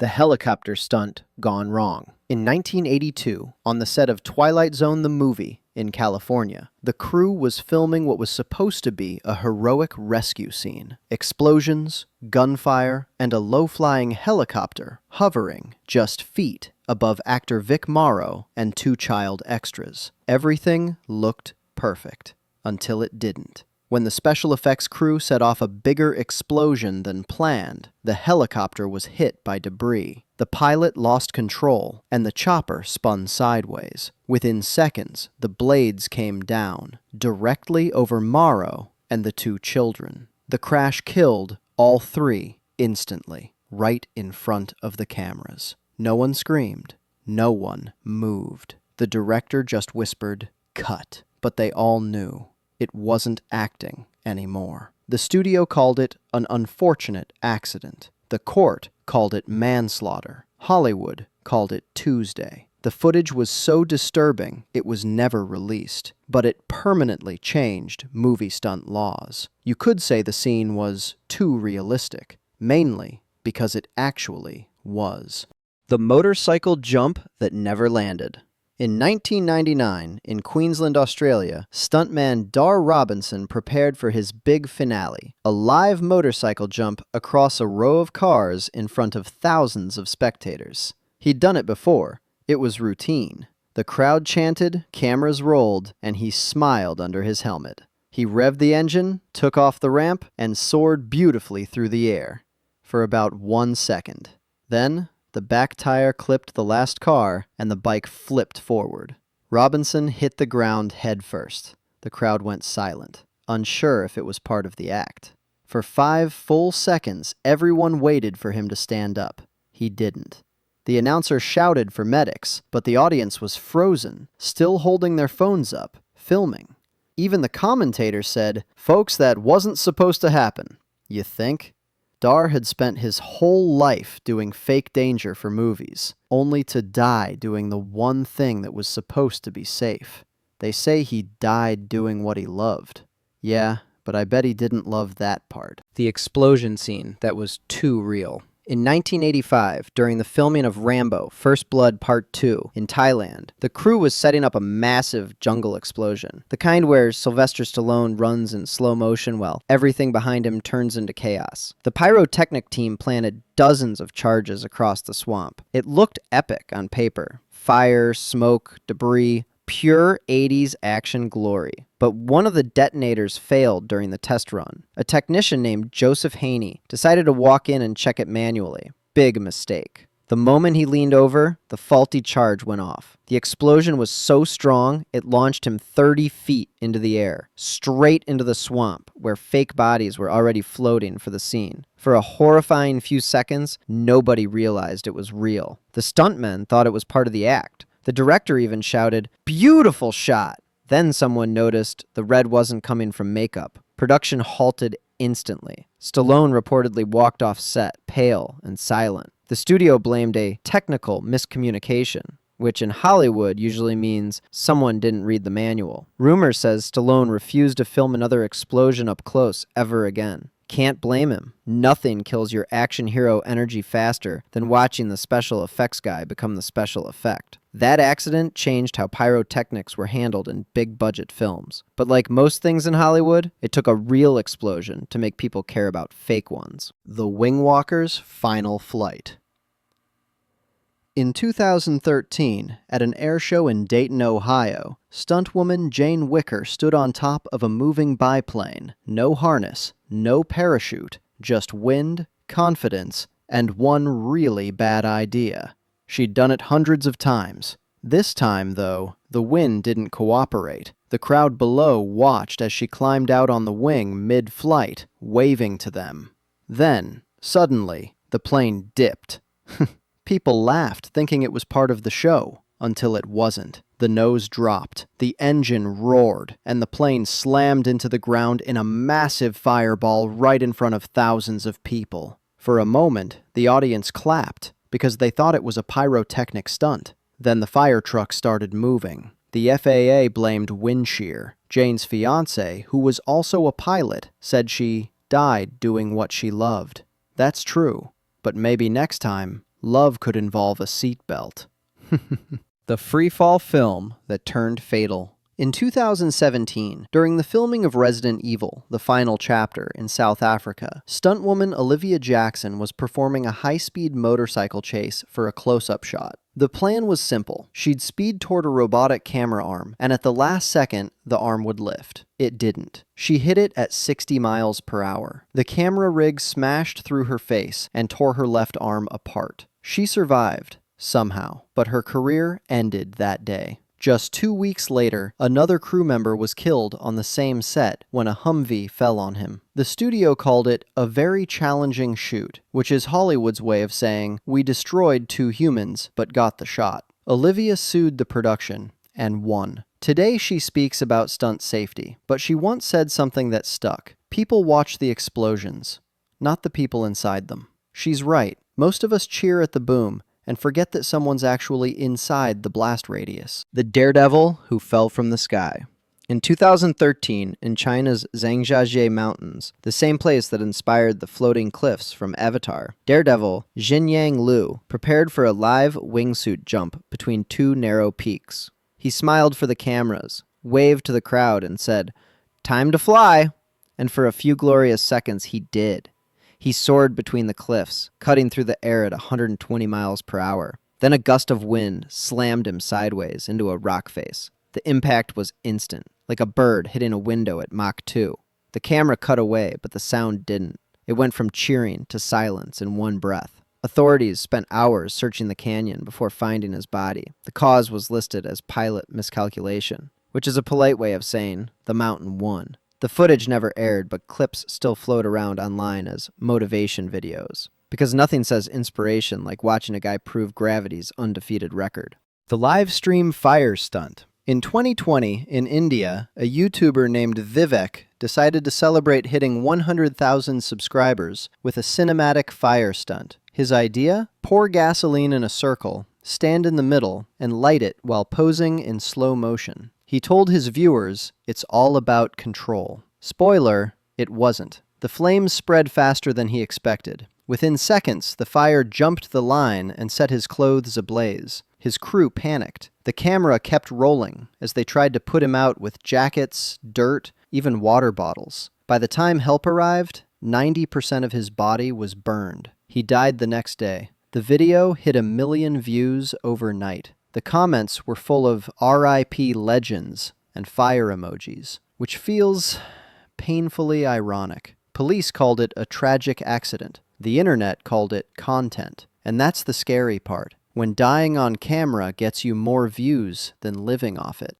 The helicopter stunt gone wrong. In 1982, on the set of Twilight Zone the movie in California, the crew was filming what was supposed to be a heroic rescue scene. Explosions, gunfire, and a low-flying helicopter hovering just feet above actor Vic Morrow and two child extras. Everything looked perfect, until it didn't. When the special effects crew set off a bigger explosion than planned, the helicopter was hit by debris. The pilot lost control, and the chopper spun sideways. Within seconds, the blades came down, directly over Morrow and the two children. The crash killed all three instantly, right in front of the cameras. No one screamed. No one moved. The director just whispered, "Cut." But they all knew. It wasn't acting anymore. The studio called it an unfortunate accident. The court called it manslaughter. Hollywood called it Tuesday. The footage was so disturbing, it was never released, but it permanently changed movie stunt laws. You could say the scene was too realistic, mainly because it actually was. The motorcycle jump that never landed. In 1999, in Queensland, Australia, stuntman Dar Robinson prepared for his big finale, a live motorcycle jump across a row of cars in front of thousands of spectators. He'd done it before. It was routine. The crowd chanted, cameras rolled, and he smiled under his helmet. He revved the engine, took off the ramp, and soared beautifully through the air for about 1 second. Then, the back tire clipped the last car, and the bike flipped forward. Robinson hit the ground head first. The crowd went silent, unsure if it was part of the act. For 5 full seconds, everyone waited for him to stand up. He didn't. The announcer shouted for medics, but the audience was frozen, still holding their phones up, filming. Even the commentator said, "Folks, that wasn't supposed to happen." You think? Dar had spent his whole life doing fake danger for movies, only to die doing the one thing that was supposed to be safe. They say he died doing what he loved. Yeah, but I bet he didn't love that part. The explosion scene that was too real. In 1985, during the filming of Rambo: First Blood Part 2 in Thailand, the crew was setting up a massive jungle explosion, the kind where Sylvester Stallone runs in slow motion while everything behind him turns into chaos. The pyrotechnic team planted dozens of charges across the swamp. It looked epic on paper. Fire, smoke, debris, pure 80s action glory. But one of the detonators failed during the test run. A technician named Joseph Haney decided to walk in and check it manually. Big mistake. The moment he leaned over, the faulty charge went off. The explosion was so strong, it launched him 30 feet into the air, straight into the swamp, where fake bodies were already floating for the scene. For a horrifying few seconds, nobody realized it was real. The stuntmen thought it was part of the act. The director even shouted, "Beautiful shot!" Then someone noticed the red wasn't coming from makeup. Production halted instantly. Stallone reportedly walked off set, pale and silent. The studio blamed a technical miscommunication, which in Hollywood usually means someone didn't read the manual. Rumor says Stallone refused to film another explosion up close ever again. Can't blame him. Nothing kills your action hero energy faster than watching the special effects guy become the special effect. That accident changed how pyrotechnics were handled in big-budget films. But like most things in Hollywood, it took a real explosion to make people care about fake ones. The Wingwalker's final flight. In 2013, at an air show in Dayton, Ohio, stuntwoman Jane Wicker stood on top of a moving biplane. No harness, no parachute, just wind, confidence, and one really bad idea. She'd done it hundreds of times. This time, though, the wind didn't cooperate. The crowd below watched as she climbed out on the wing mid-flight, waving to them. Then, suddenly, the plane dipped. People laughed, thinking it was part of the show, until it wasn't. The nose dropped, the engine roared, and the plane slammed into the ground in a massive fireball right in front of thousands of people. For a moment, the audience clapped, because they thought it was a pyrotechnic stunt. Then the fire truck started moving. The FAA blamed wind shear. Jane's fiancé, who was also a pilot, said she died doing what she loved. That's true, but maybe next time, Love could involve a seatbelt. The freefall film that turned fatal. In 2017, during the filming of Resident Evil, the final chapter, in South Africa, stuntwoman Olivia Jackson was performing a high-speed motorcycle chase for a close-up shot. The plan was simple. She'd speed toward a robotic camera arm, and at the last second, the arm would lift. It didn't. She hit it at 60 miles per hour. The camera rig smashed through her face and tore her left arm apart. She survived, somehow, but her career ended that day. Just 2 weeks later, another crew member was killed on the same set when a Humvee fell on him. The studio called it a very challenging shoot, which is Hollywood's way of saying, we destroyed 2 humans, but got the shot. Olivia sued the production and won. Today she speaks about stunt safety, but she once said something that stuck. People watch the explosions, not the people inside them. She's right. Most of us cheer at the boom, and forget that someone's actually inside the blast radius. The daredevil who fell from the sky. In 2013, in China's Zhangjiajie Mountains, the same place that inspired the floating cliffs from Avatar, daredevil Xinyang Liu prepared for a live wingsuit jump between 2 narrow peaks. He smiled for the cameras, waved to the crowd, and said, "Time to fly!" And for a few glorious seconds he did. He soared between the cliffs, cutting through the air at 120 miles per hour. Then a gust of wind slammed him sideways into a rock face. The impact was instant, like a bird hitting a window at Mach 2. The camera cut away, but the sound didn't. It went from cheering to silence in one breath. Authorities spent hours searching the canyon before finding his body. The cause was listed as pilot miscalculation, which is a polite way of saying the mountain won. The footage never aired, but clips still float around online as motivation videos, because nothing says inspiration like watching a guy prove gravity's undefeated record. The live stream fire stunt. In 2020, in India, a YouTuber named Vivek decided to celebrate hitting 100,000 subscribers with a cinematic fire stunt. His idea? Pour gasoline in a circle, stand in the middle, and light it while posing in slow motion. He told his viewers, it's all about control. Spoiler, it wasn't. The flames spread faster than he expected. Within seconds, the fire jumped the line and set his clothes ablaze. His crew panicked. The camera kept rolling as they tried to put him out with jackets, dirt, even water bottles. By the time help arrived, 90% of his body was burned. He died the next day. The video hit 1 million views overnight. The comments were full of RIP legends and fire emojis, which feels painfully ironic. Police called it a tragic accident. The internet called it content. And that's the scary part, when dying on camera gets you more views than living off it.